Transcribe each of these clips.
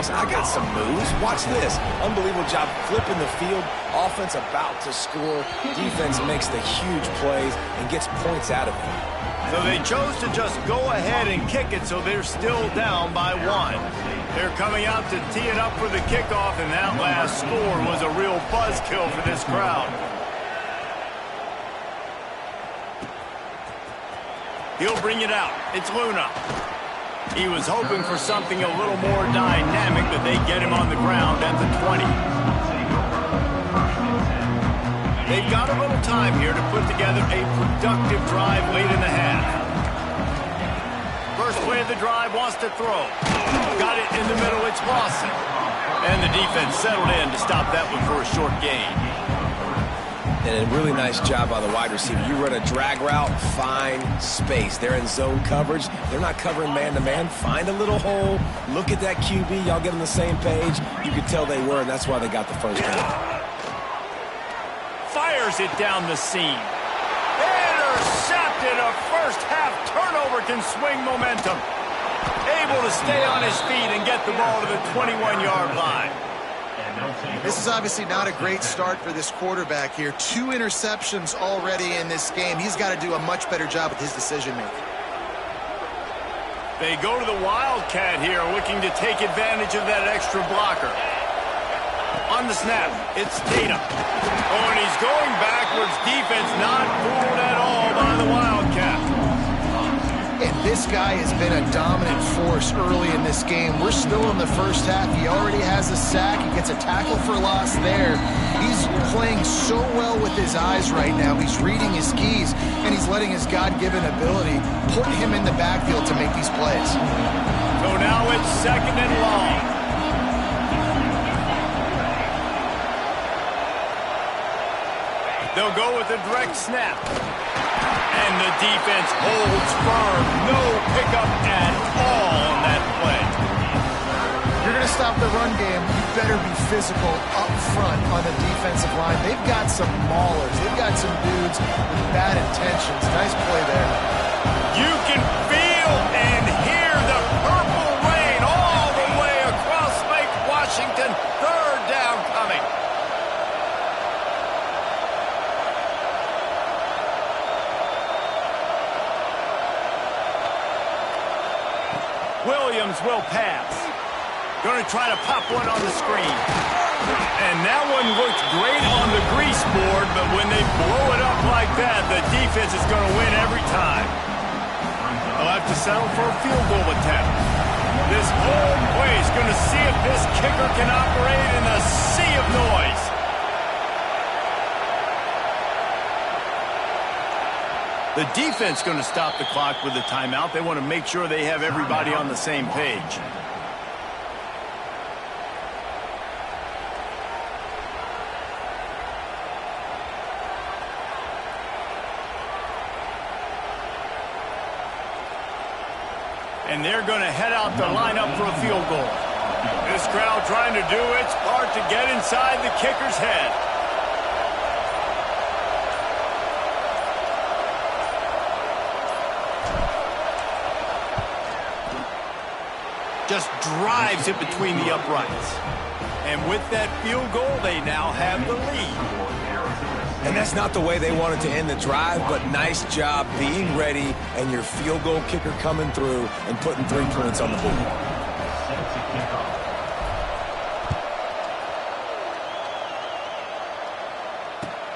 boss, I got some moves. Watch this. Unbelievable job flipping the field. Offense about to score. Defense makes the huge plays and gets points out of it. So they chose to just go ahead and kick it, so they're still down by 1. They're coming out to tee it up for the kickoff, and that last score was a real buzzkill for this crowd. He'll bring it out. It's Luna. He was hoping for something a little more dynamic, but they get him on the ground at the 20. They've got a little time here to put together a productive drive late in the half. First play of the drive, wants to throw. Got it in the middle, it's Lawson. And the defense settled in to stop that one for a short gain. And a really nice job by the wide receiver. You run a drag route, find space. They're in zone coverage. They're not covering man-to-man. Find a little hole. Look at that QB. Y'all get on the same page. You could tell they were, and that's why they got the first down. Fires it down the seam. Intercepted. A first-half turnover can swing momentum. Able to stay on his feet and get the ball to the 21-yard line. This is obviously not a great start for this quarterback here. 2 interceptions already in this game. He's got to do a much better job with his decision-making. They go to the Wildcat here, looking to take advantage of that extra blocker. On the snap, it's Tatum. Oh, and he's going backwards. Defense not fooled at all by the Wildcat. And this guy has been a dominant force early in this game. We're still in the first half. He already has a sack. He gets a tackle for loss there. He's playing so well with his eyes right now. He's reading his keys, and he's letting his God-given ability put him in the backfield to make these plays. So now it's 2nd and long. They'll go with a direct snap. And the defense holds firm. No pickup at all on that play. You're going to stop the run game. You better be physical up front on the defensive line. They've got some maulers. They've got some dudes with bad intentions. Nice play there. You can feel and hear the purple rain all the way across Lake Washington. 3rd down coming. Williams will pass. Going to try to pop one on the screen. And that one looked great on the grease board, but when they blow it up like that, the defense is going to win every time. They'll have to settle for a field goal attempt. This whole play is going to see if this kicker can operate in a sea of noise. The defense going to stop the clock with a timeout. They want to make sure they have everybody on the same page. And they're going to head out the lineup for a field goal. This crowd trying to do its part to get inside the kicker's head. Just drives it between the uprights. And with that field goal, they now have the lead. And that's not the way they wanted to end the drive, but nice job being ready and your field goal kicker coming through and putting 3 points on the board.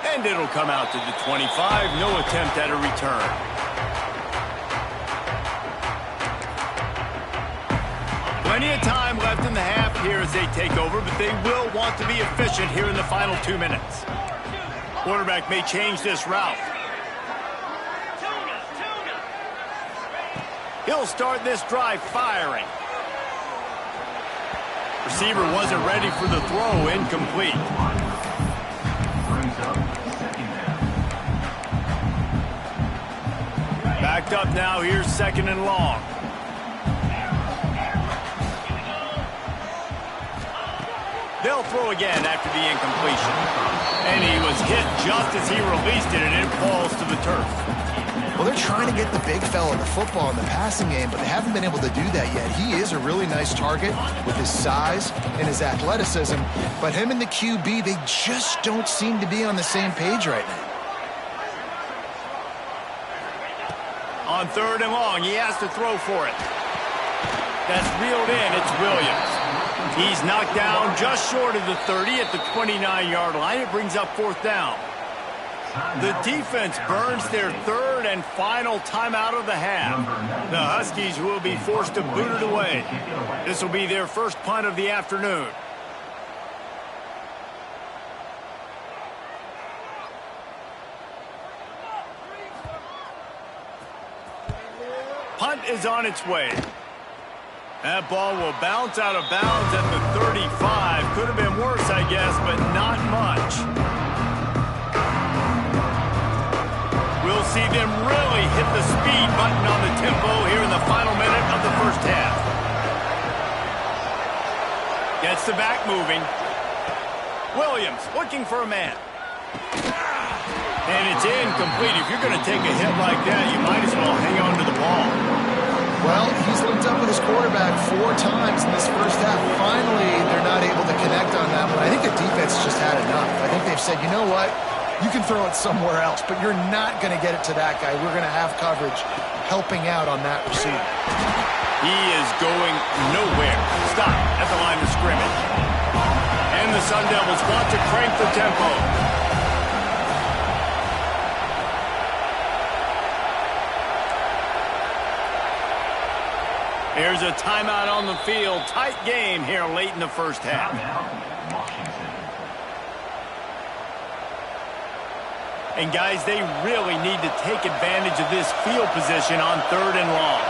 And it'll come out to the 25. No attempt at a return. Plenty of time left in the half here as they take over, but they will want to be efficient here in the final 2 minutes. Quarterback may change this route. He'll start this drive firing. Receiver wasn't ready for the throw, incomplete. Backed up now, here's 2nd and long. They'll throw again after the incompletion. And he was hit just as he released it, and it falls to the turf. Well, they're trying to get the big fella the football in the passing game, but they haven't been able to do that yet. He is a really nice target with his size and his athleticism, but him and the QB, they just don't seem to be on the same page right now. On 3rd and long, he has to throw for it. That's reeled in. It's Williams. He's knocked down just short of the 30 at the 29-yard line. It brings up 4th down. The defense burns their 3rd and final timeout of the half. The Huskies will be forced to boot it away. This will be their first punt of the afternoon. Punt is on its way. That ball will bounce out of bounds at the 35. Could have been worse, I guess, but not much. We'll see them really hit the speed button on the tempo here in the final minute of the first half. Gets the back moving. Williams looking for a man. And it's incomplete. If you're going to take a hit like that, you might as well hang on to the ball. Well, he's linked up with his quarterback 4 times in this first half. Finally, they're not able to connect on that one. I think the defense just had enough. I think they've said, you know what? You can throw it somewhere else, but you're not going to get it to that guy. We're going to have coverage helping out on that receiver. He is going nowhere. Stop at the line of scrimmage. And the Sun Devils want to crank the tempo. There's a timeout on the field. Tight game here late in the first half. And guys, they really need to take advantage of this field position on 3rd and long.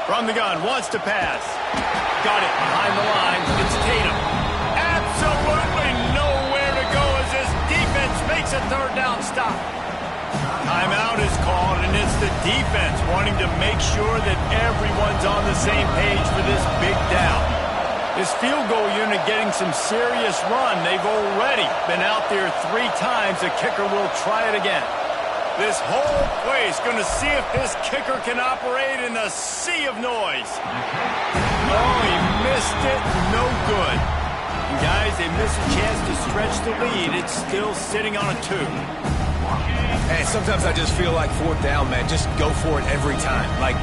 From the gun, wants to pass. Got it behind the line. It's Tatum. Absolutely nowhere to go as this defense makes a 3rd down stop. Timeout is called, and it's the defense wanting to make sure that everyone's on the same page for this big down. This field goal unit getting some serious run. They've already been out there 3 times. The kicker will try it again. This whole place going to see if this kicker can operate in the sea of noise. Oh, he missed it. No good. And guys, they miss a chance to stretch the lead. It's still sitting on a 2. Hey, sometimes I just feel like 4th down, man. Just go for it every time. Like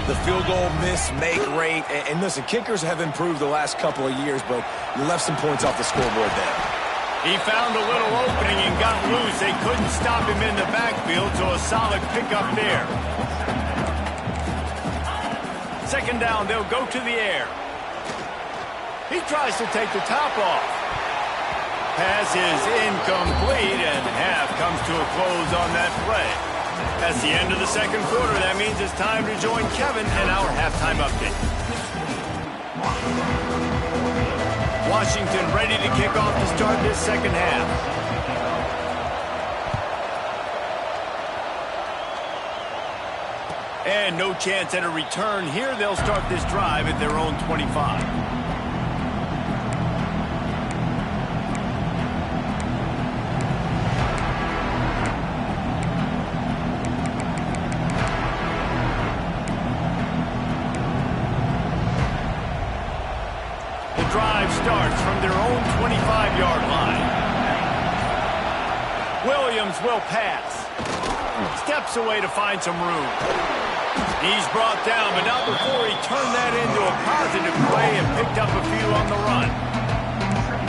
the field goal miss, make rate. And listen, kickers have improved the last couple of years, but you left some points off the scoreboard there. He found a little opening and got loose. They couldn't stop him in the backfield, so a solid pickup there. 2nd down, they'll go to the air. He tries to take the top off. Pass is incomplete, and half comes to a close on that play. That's the end of the 2nd quarter. That means it's time to join Kevin and our halftime update. Washington ready to kick off to start this 2nd half. And no chance at a return here. They'll start this drive at their own 25. Drive starts from their own 25-yard line. Williams will pass. Steps away to find some room. He's brought down, but not before he turned that into a positive play and picked up a few on the run.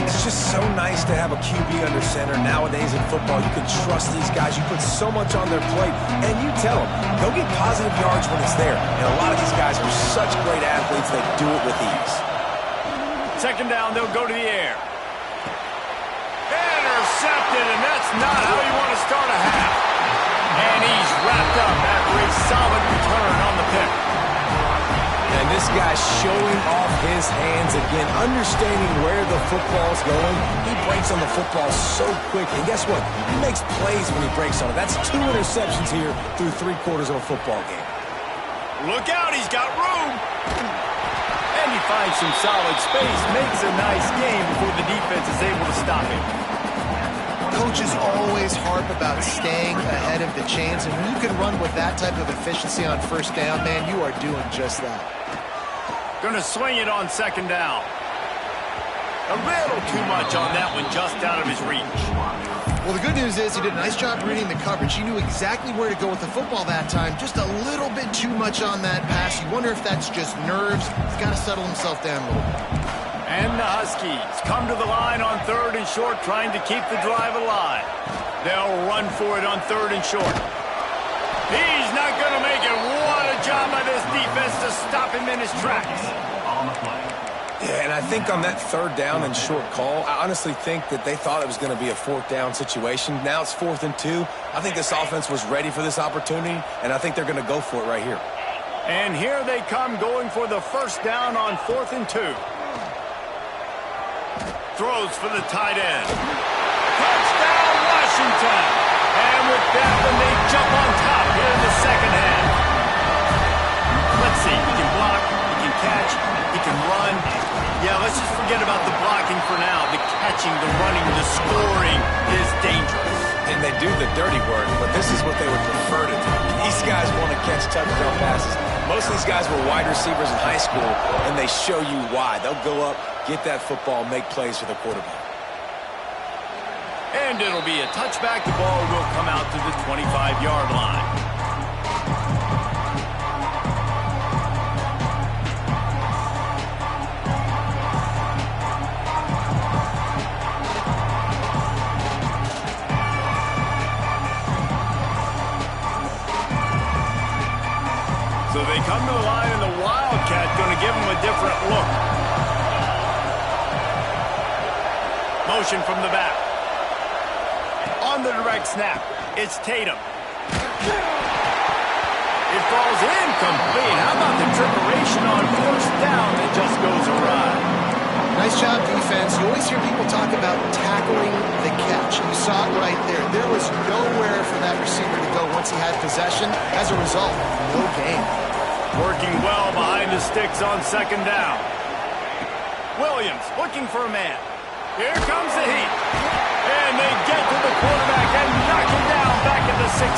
It's just so nice to have a QB under center. Nowadays in football, you can trust these guys. You put so much on their plate, and you tell them, go get positive yards when it's there. And a lot of these guys are such great athletes, they do it with ease. 2nd down, they'll go to the air. Intercepted, and that's not how you want to start a half. And he's wrapped up after a solid return on the pick. And this guy's showing off his hands again, understanding where the football's going. He breaks on the football so quick, and guess what? He makes plays when he breaks on it. That's 2 interceptions here through 3 quarters of a football game. Look out, he's got room. And he finds some solid space, makes a nice game before the defense is able to stop him. Coaches always harp about staying ahead of the chains, and when you can run with that type of efficiency on first down, man, you are doing just that. Gonna swing it on second down. A little too much on that one, just out of his reach. Well, the good news is he did a nice job reading the coverage. He knew exactly where to go with the football that time. Just a little bit too much on that pass. You wonder if that's just nerves. He's got to settle himself down a little bit. And the Huskies come to the line on 3rd and short, trying to keep the drive alive. They'll run for it on 3rd and short. He's not going to make it. What a job by this defense to stop him in his tracks. Yeah, and I think on that 3rd down and short call, I honestly think that they thought it was going to be a 4th down situation. Now it's 4th and 2. I think this offense was ready for this opportunity, and I think they're going to go for it right here. And here they come, going for the 1st down on 4th and 2. Throws for the tight end. Touchdown, Washington! And with that one, they jump on top here in the second half. Let's see, he can block, he can catch, he can run. Yeah, let's just forget about the blocking for now. The catching, the running, the scoring is dangerous. And they do the dirty work, but this is what they would prefer to do. These guys want to catch touchdown passes. Most of these guys were wide receivers in high school, and they show you why. They'll go up, get that football, make plays for the quarterback. And it'll be a touchback. The ball will come out to the 25-yard line. So they come to the line, and the Wildcat going to give them a different look. Motion from the back. On the direct snap, it's Tatum. It falls incomplete. How about the trickeration on 1st down that just goes awry? Nice job, defense. You always hear people talk about tackling the catch. You saw it right there. There was nowhere for that receiver to go once he had possession. As a result, no gain. Working well behind the sticks on 2nd down. Williams looking for a man. Here comes the heat. And they get to the quarterback and knock him down back at the 16.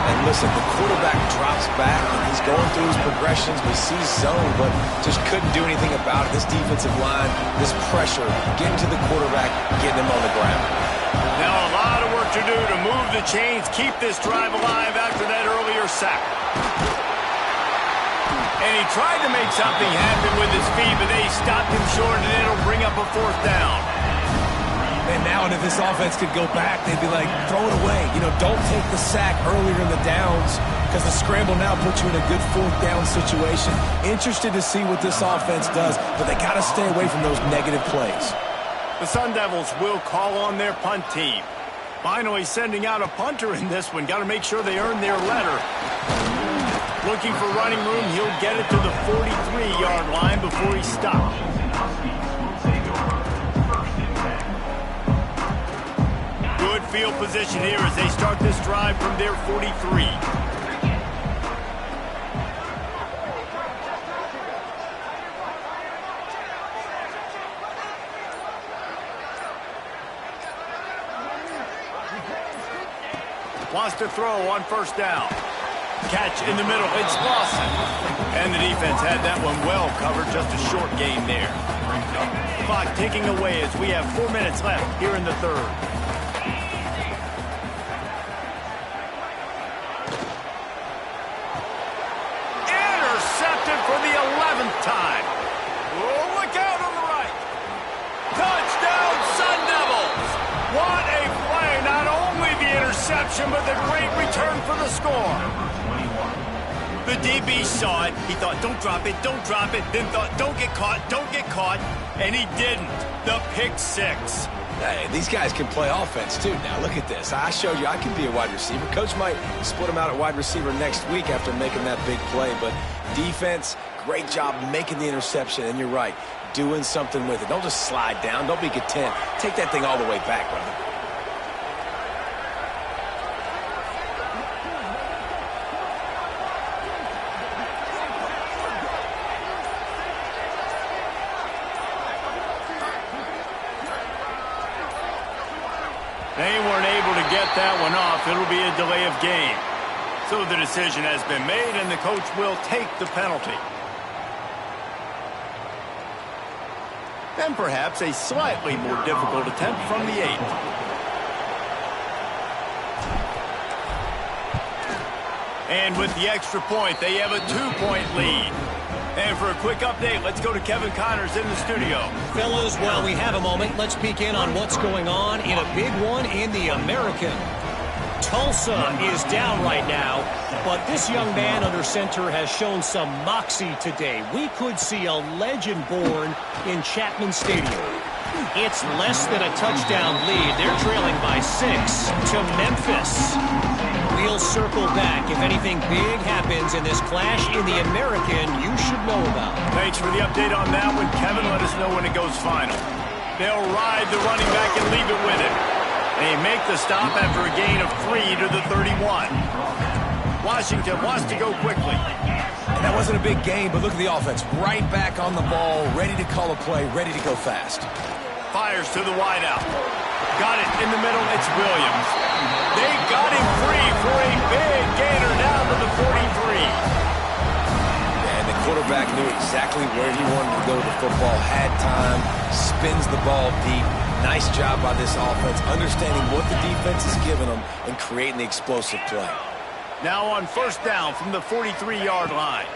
And listen, the quarterback drops back, and he's going through his progressions. We see zone, but just couldn't do anything about it. This defensive line, this pressure, getting to the quarterback, getting him on the ground. Now a lot of work to do to move the chains, keep this drive alive after that earlier sack. And he tried to make something happen with his feet, but they stopped him short, and it'll bring up a 4th down. And now, and if this offense could go back, they'd be like, throw it away. You know, don't take the sack earlier in the downs, because the scramble now puts you in a good 4th down situation. Interested to see what this offense does, but they got to stay away from those negative plays. The Sun Devils will call on their punt team. Finally sending out a punter in this one. Got to make sure they earn their letter. Looking for running room. He'll get it to the 43-yard line before he stops. Good field position here as they start this drive from their 43. Wants to throw on 1st down. Catch in the middle. It's Lawson. And the defense had that one well covered. Just a short game there. Clock ticking away as we have 4 minutes left here in the 3rd. Intercepted for the 11th time. Oh, look out on the right. Touchdown, Sun Devils. What a play. Not only the interception, but the great return for the score. The DB saw it. He thought, don't drop it, don't drop it. Then thought, don't get caught, don't get caught. And he didn't. The pick 6. Hey, these guys can play offense, too. Now, look at this. I showed you I can be a wide receiver. Coach might split him out at wide receiver next week after making that big play. But defense, great job making the interception. And you're right, doing something with it. Don't just slide down. Don't be content. Take that thing all the way back, brother. They weren't able to get that one off. It'll be a delay of game. So the decision has been made, and the coach will take the penalty. And perhaps a slightly more difficult attempt from the 8. And with the extra point, they have a 2-point lead. And for a quick update, let's go to Kevin Connors in the studio. Fellas, while we have a moment, let's peek in on what's going on in a big one in the American. Tulsa is down right now, but this young man under center has shown some moxie today. We could see a legend born in Chapman Stadium. It's less than a touchdown lead. They're trailing by 6 to Memphis. We'll circle back. If anything big happens in this clash in the American, you should know about. Thanks for the update on that one, Kevin. Let us know when it goes final. They'll ride the running back and leave it with him. They make the stop after a gain of 3 to the 31. Washington wants to go quickly. And that wasn't a big gain, but look at the offense. Right back on the ball, ready to call a play, ready to go fast. Fires to the wideout. Got it in the middle. It's Williams. They got him free for a big gainer down to the 43. And the quarterback knew exactly where he wanted to go with the football, had time, spins the ball deep. Nice job by this offense, understanding what the defense is giving them and creating the explosive play. Now on first down from the 43-yard line.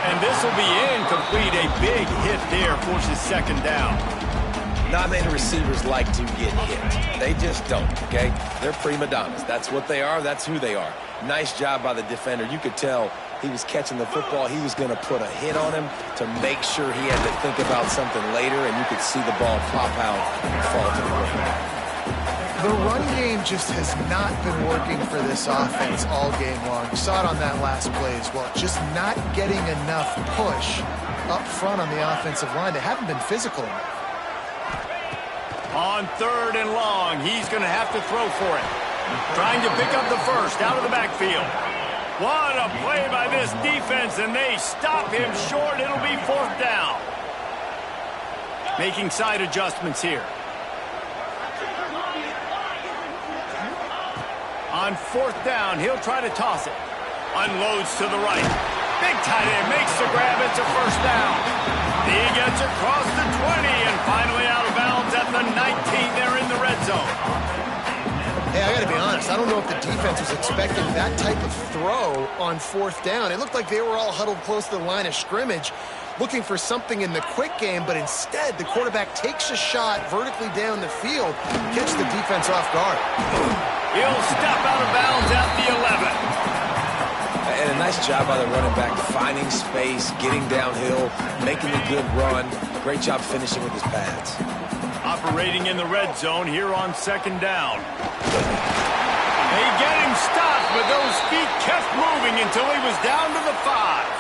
And this will be incomplete. A big hit there forces second down. Not many receivers like to get hit. They just don't, okay? They're prima donnas. That's what they are. That's who they are. Nice job by the defender. You could tell he was catching the football. He was going to put a hit on him to make sure he had to think about something later, and you could see the ball pop out and fall to the ground. The run game just has not been working for this offense all game long. You saw it on that last play as well. Just not getting enough push up front on the offensive line. They haven't been physical enough. On third and long, he's going to have to throw for it. Trying to pick up the first out of the backfield. What a play by this defense, and they stop him short. It'll be fourth down. Making side adjustments here. On fourth down, he'll try to toss it. Unloads to the right. Big tight end makes the grab. It's a first down. He gets across the 20 and finally out of bounds at the 19. They're in the red zone. Hey, I got to be honest. I don't know if the defense was expecting that type of throw on fourth down. It looked like they were all huddled close to the line of scrimmage, looking for something in the quick game, but instead the quarterback takes a shot vertically down the field, gets the defense off guard. He'll step out of bounds at the 11. And a nice job by the running back, finding space, getting downhill, making a good run. Great job finishing with his pads. Operating in the red zone here on second down. They get him stopped, but those feet kept moving until he was down to the 5.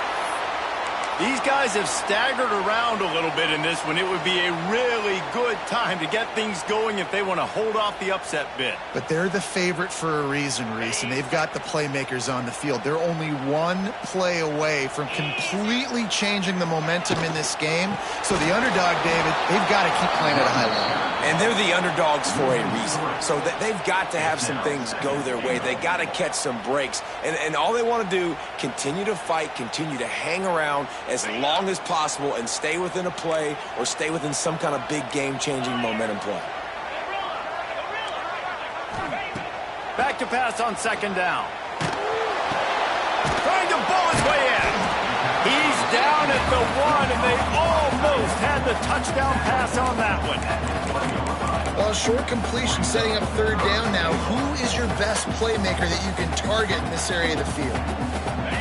These guys have staggered around a little bit in this one. It would be a really good time to get things going if they want to hold off the upset bid. But they're the favorite for a reason, Reese, and they've got the playmakers on the field. They're only one play away from completely changing the momentum in this game. So the underdog, David, they've got to keep playing at a high level. And they're the underdogs for a reason. So they've got to have some things go their way. They got to catch some breaks. And all they want to do, continue to fight, continue to hang around as long as possible and stay within a play or stay within some kind of big game-changing momentum play. Back to pass on second down. Trying to bowl his way in. He's down at the 1, and they almost had the touchdown pass on that one. Well, short completion setting up third down now. Who is your best playmaker that you can target in this area of the field?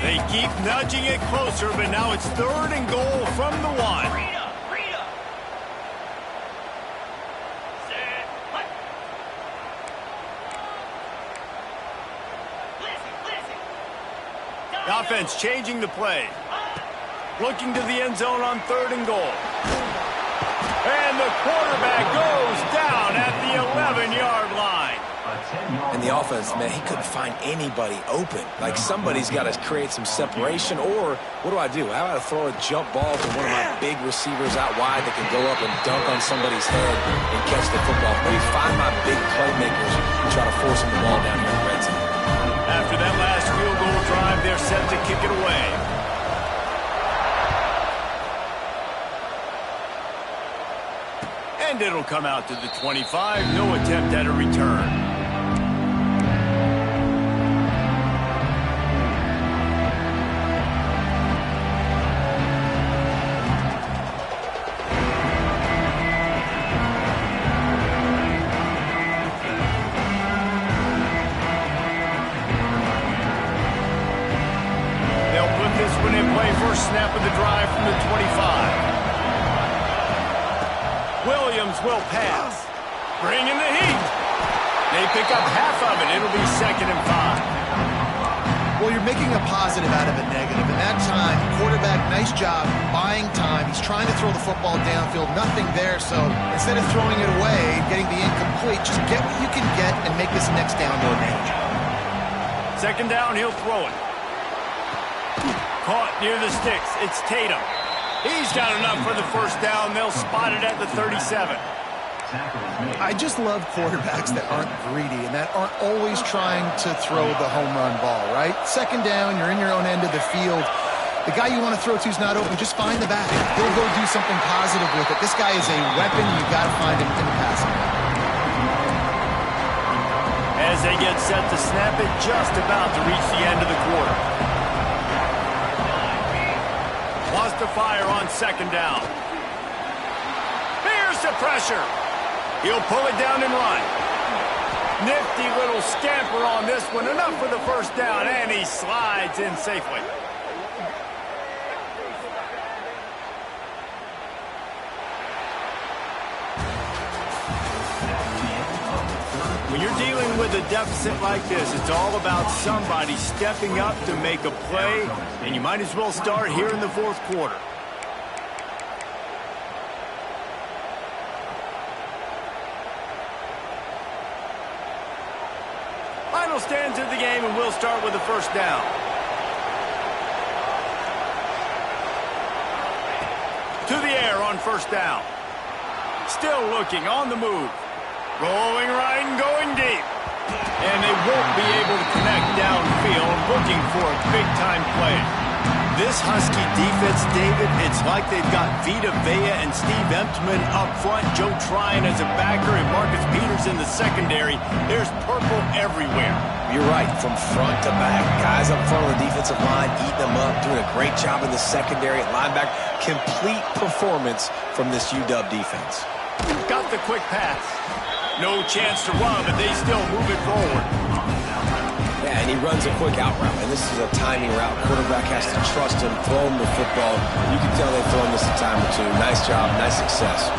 They keep nudging it closer, but now it's third and goal from the 1. The offense changing the play. Looking to the end zone on third and goal. And the quarterback goes down at the 11-yard line. And the offense, man, he couldn't find anybody open. Like, somebody's got to create some separation, or what do? How about I throw a jump ball to one of my big receivers out wide that can go up and dunk on somebody's head and catch the football? Maybe find my big playmakers and try to force them the ball down here in the red zone. After that last field goal drive, they're set to kick it away. And it'll come out to the 25. No attempt at a return. Snap of the drive from the 25. Williams will pass. Bringing the heat. They pick up half of it. It'll be 2nd and 5. Well, you're making a positive out of a negative. And that time, quarterback, nice job buying time. He's trying to throw the football downfield. Nothing there. So instead of throwing it away, getting the incomplete, just get what you can get and make this next down more manageable. 2nd down, he'll throw it. Caught near the sticks. It's Tatum. He's got enough for the 1st down. They'll spot it at the 37. I just love quarterbacks that aren't greedy and that aren't always trying to throw the home run ball, right? 2nd down, you're in your own end of the field. The guy you want to throw to is not open. Just find the back. He'll go do something positive with it. This guy is a weapon. You've got to find him in the passing game. As they get set to snap it, just about to reach the end of the quarter. Lost the fire on 2nd down. Here's the pressure. He'll pull it down and run. Nifty little scamper on this one. Enough for the 1st down, and he slides in safely. When you're dealing with a deficit like this, it's all about somebody stepping up to make a play, and you might as well start here in the 4th quarter. Final stands of the game, and we'll start with the 1st down. To the air on 1st down. Still looking on the move. Rolling right and going deep. And they won't be able to connect downfield, looking for a big-time play. This Husky defense, David, it's like they've got Vita Vea and Steve Emtman up front, Joe Tryon as a backer, and Marcus Peters in the secondary. There's purple everywhere. You're right, from front to back. Guys up front of the defensive line, eating them up, doing a great job in the secondary at linebacker. Complete performance from this UW defense. Got the quick pass. No chance to run, but they still move it forward. Yeah, and he runs a quick out route, and this is a timing route. Quarterback has to trust him, throw him the football. You can tell they've thrown this a time or two. Nice job, nice success.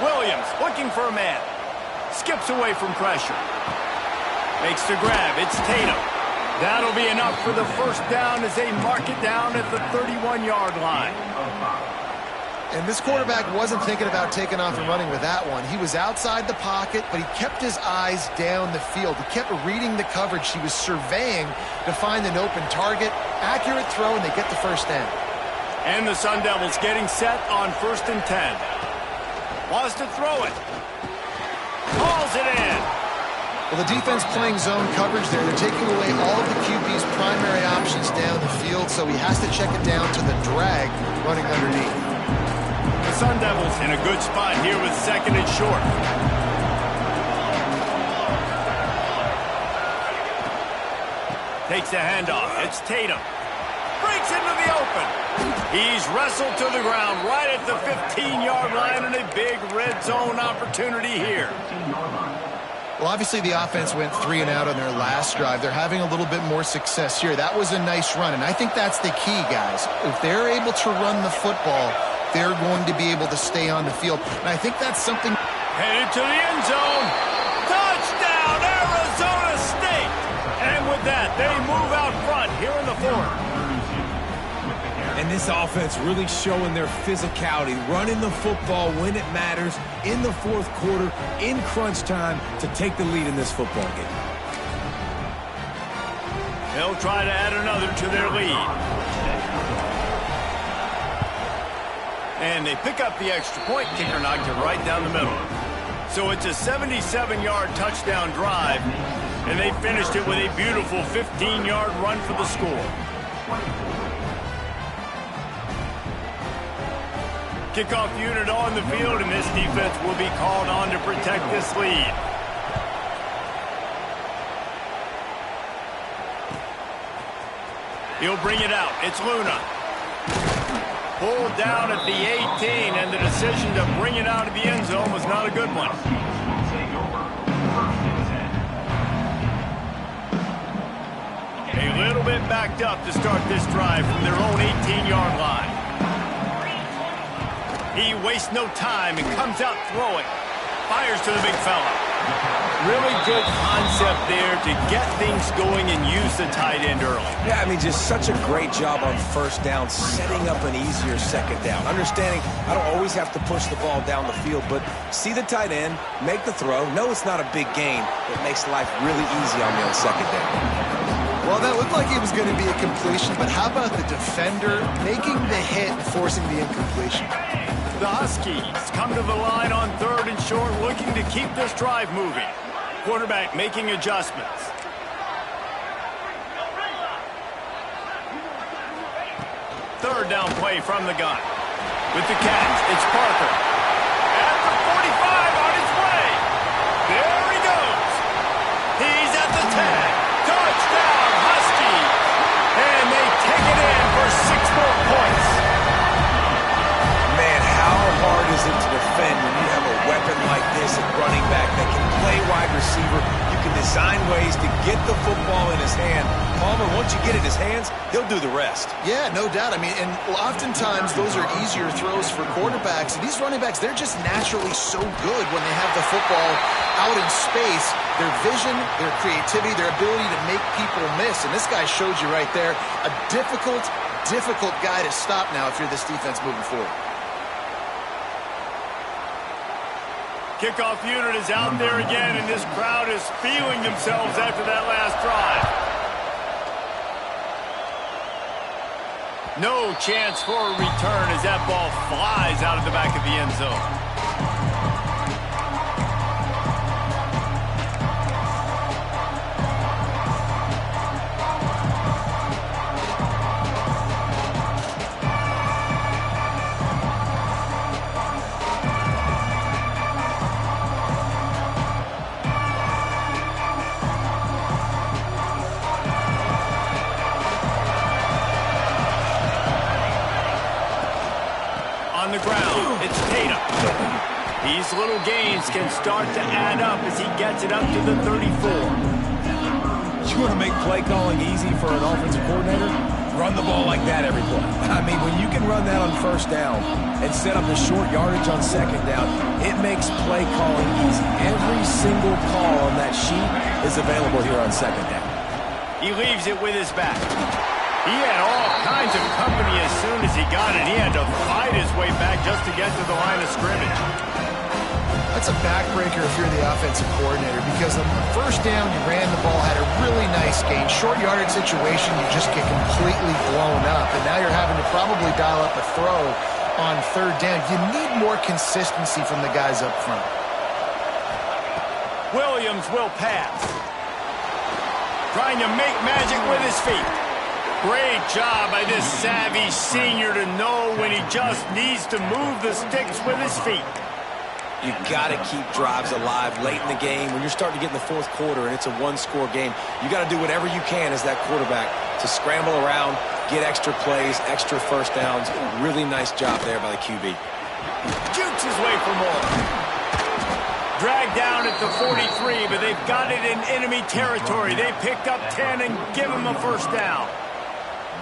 Williams looking for a man. Skips away from pressure. Makes the grab. It's Tatum. That'll be enough for the 1st down as they mark it down at the 31-yard line. And this quarterback wasn't thinking about taking off and running with that one. He was outside the pocket, but he kept his eyes down the field. He kept reading the coverage. He was surveying to find an open target. Accurate throw, and they get the 1st down. And the Sun Devils getting set on 1st and 10. Wants to throw it. Calls it in. Well, the defense playing zone coverage there. They're taking away all of the QB's primary options down the field, so he has to check it down to the drag running underneath. The Sun Devils in a good spot here with 2nd and short. Takes the handoff. It's Tatum. Breaks into the open. He's wrestled to the ground right at the 15-yard line, and a big red zone opportunity here. Well, obviously the offense went 3 and out on their last drive. They're having a little bit more success here. That was a nice run, and I think that's the key, guys. If they're able to run the football, they're going to be able to stay on the field. And I think that's something. Headed to the end zone. Touchdown, Arizona State. And with that, they move out front here in the 4th. And this offense really showing their physicality, running the football when it matters, in the fourth quarter, in crunch time, to take the lead in this football game. They'll try to add another to their lead. And they pick up the extra point. Kicker knocked it right down the middle. So it's a 77-yard touchdown drive, and they finished it with a beautiful 15-yard run for the score. Kickoff unit on the field, and this defense will be called on to protect this lead. He'll bring it out. It's Luna. Pulled down at the 18, and the decision to bring it out of the end zone was not a good one. A little bit backed up to start this drive from their own 18-yard line. He wastes no time and comes out throwing. Fires to the big fella. Really good concept there to get things going and use the tight end early. Yeah, I mean, just such a great job on first down, setting up an easier second down. Understanding I don't always have to push the ball down the field, but see the tight end, make the throw. No, it's not a big gain. It makes life really easy on me on second down. Well, that looked like it was going to be a completion, but how about the defender making the hit and forcing the incompletion? The Huskies come to the line on 3rd and short, looking to keep this drive moving. Quarterback making adjustments. Third down play from the gun. With the catch, it's Parker. At the 45, on his way. There he goes. He's at the 10. Touchdown, Huskies. And they take it in for 6 more points. Man, how hard is it to defend when you have a weapon like this at running back that can play wide receiver? You can design ways to get the football in his hand. Palmer, once you get it in his hands, he'll do the rest. Yeah, no doubt. I mean, and oftentimes those are easier throws for quarterbacks. And these running backs, they're just naturally so good when they have the football out in space. Their vision, their creativity, their ability to make people miss. And this guy showed you right there, a difficult guy to stop now if you're this defense moving forward. Kickoff unit is out there again, and this crowd is feeling themselves after that last drive. No chance for a return as that ball flies out of the back of the end zone. On the ground, it's Tatum. These little gains can start to add up as he gets it up to the 34. You want to make play calling easy for an offensive coordinator? Run the ball like that every play. I mean, when you can run that on first down and set up a short yardage on second down, it makes play calling easy. Every single call on that sheet is available here on second down. He leaves it with his back. He had all kinds of company as soon as he got it. He had to fight his way back just to get to the line of scrimmage. That's a backbreaker if you're the offensive coordinator, because on first down, you ran the ball, had a really nice gain. Short yardage situation, you just get completely blown up. And now you're having to probably dial up a throw on third down. You need more consistency from the guys up front. Williams will pass. Trying to make magic with his feet. Great job by this savvy senior to know when he just needs to move the sticks with his feet. You got to keep drives alive late in the game. When you're starting to get in the fourth quarter and it's a one-score game, you got to do whatever you can as that quarterback to scramble around, get extra plays, extra first downs. Really nice job there by the QB. Jukes his way for more. Dragged down at the 43, but they've got it in enemy territory. They picked up 10 and give him a first down.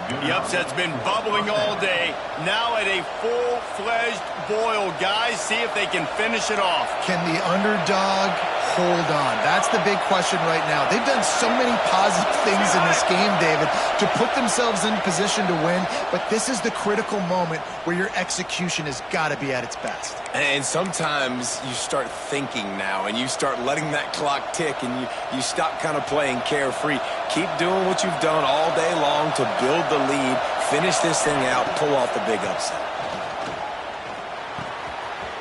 The upset's been bubbling all day. Now at a full-fledged boil. Guys, see if they can finish it off. Can the underdog hold on? That's the big question right now. They've done so many positive things in this game, David, to put themselves in position to win, but this is the critical moment where your execution has got to be at its best. And sometimes you start thinking now, and you start letting that clock tick, and you stop kind of playing carefree. Keep doing what you've done all day long to build the lead, finish this thing out, pull off the big upset.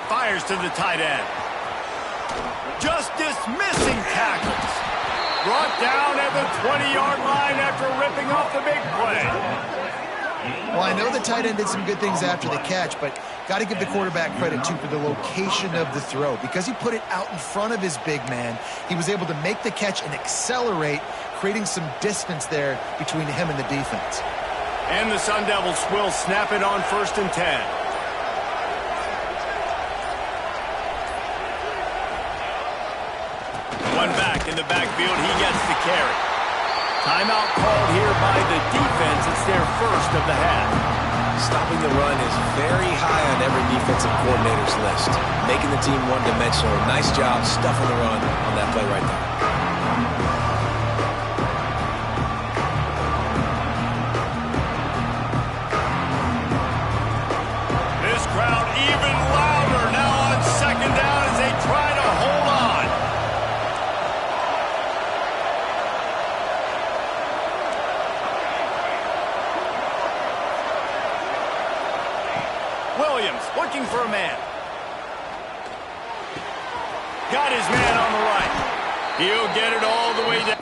Fires to the tight end. Just dismissing tackles. Brought down at the 20-yard line after ripping off the big play. Well, I know the tight end did some good things after the catch, but got to give the quarterback credit, too, for the location of the throw. Because he put it out in front of his big man, he was able to make the catch and accelerate, creating some distance there between him and the defense. And the Sun Devils will snap it on 1st and 10. One back in the backfield, he gets the carry. Timeout called here by the defense. It's their first of the half. Stopping the run is very high on every defensive coordinator's list. Making the team one-dimensional. Nice job stuffing the run on that play right there. This crowd even louder now on 2nd down as they try to hold on. Williams looking for a man. Got his man on the right. He'll get it all the way down.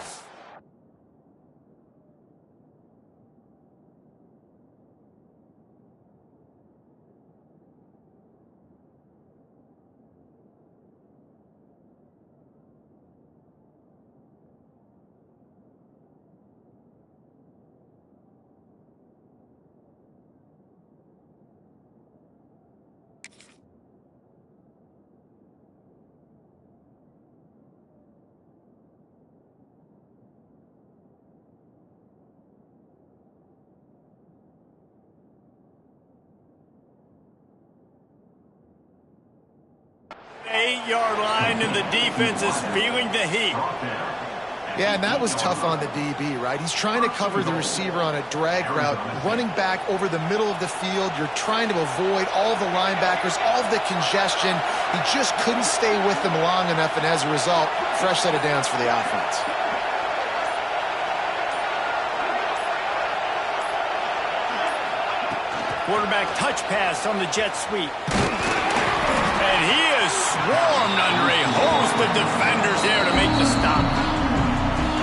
Eight-yard line, and the defense is feeling the heat. Yeah, and that was tough on the DB, right? He's trying to cover the receiver on a drag route, running back over the middle of the field. You're trying to avoid all the linebackers, all the congestion. He just couldn't stay with them long enough, and as a result, fresh set of downs for the offense. Quarterback touch pass on the jet sweep. And he is swarmed under a host of defenders there to make the stop.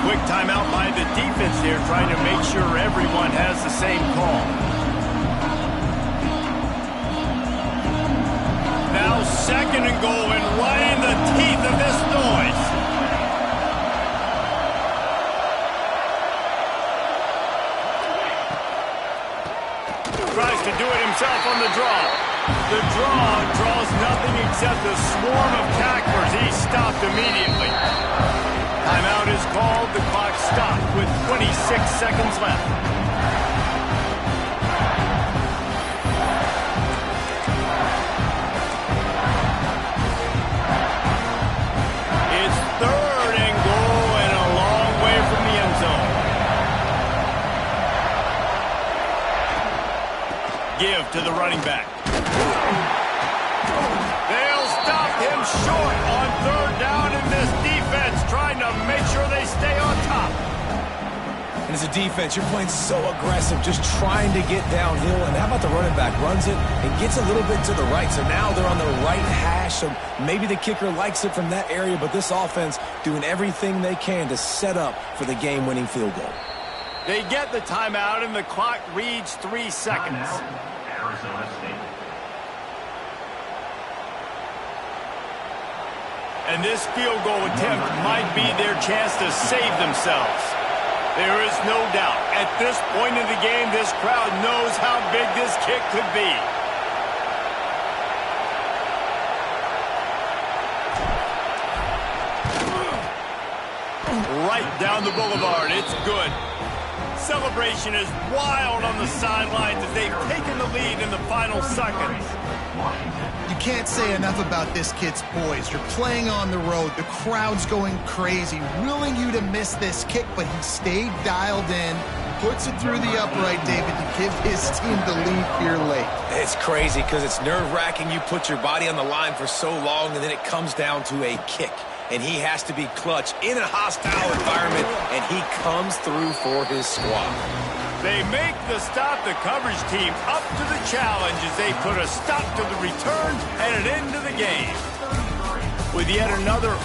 Quick timeout by the defense there, trying to make sure everyone has the same call. Now 2nd and goal, and right in the teeth of this noise. Tries to do it himself on the draw. The draw draws nothing except a swarm of tacklers. He's stopped immediately. Timeout is called. The clock stopped with 26 seconds left. It's 3rd and goal and a long way from the end zone. Give to the running back. They'll stop him short on 3rd down, in this defense trying to make sure they stay on top. And as a defense, you're playing so aggressive, just trying to get downhill. And how about the running back? Runs it and gets a little bit to the right. So now they're on the right hash. So maybe the kicker likes it from that area, but this offense doing everything they can to set up for the game-winning field goal. They get the timeout, and the clock reads 3 seconds. Arizona State. And this field goal attempt might be their chance to save themselves. There is no doubt, at this point in the game, this crowd knows how big this kick could be. Right down the boulevard, it's good. Celebration is wild on the sidelines as they've taken the lead in the final seconds. Washington. You can't say enough about this kid's poise. You're playing on the road. The crowd's going crazy, willing you to miss this kick, but he stayed dialed in, puts it through the upright, David, to give his team the lead here late. It's crazy because it's nerve-wracking. You put your body on the line for so long, and then it comes down to a kick. And he has to be clutch in a hostile environment, and he comes through for his squad. They make the stop. The coverage team up to the challenge as they put a stop to the return and an end to the game. With yet another...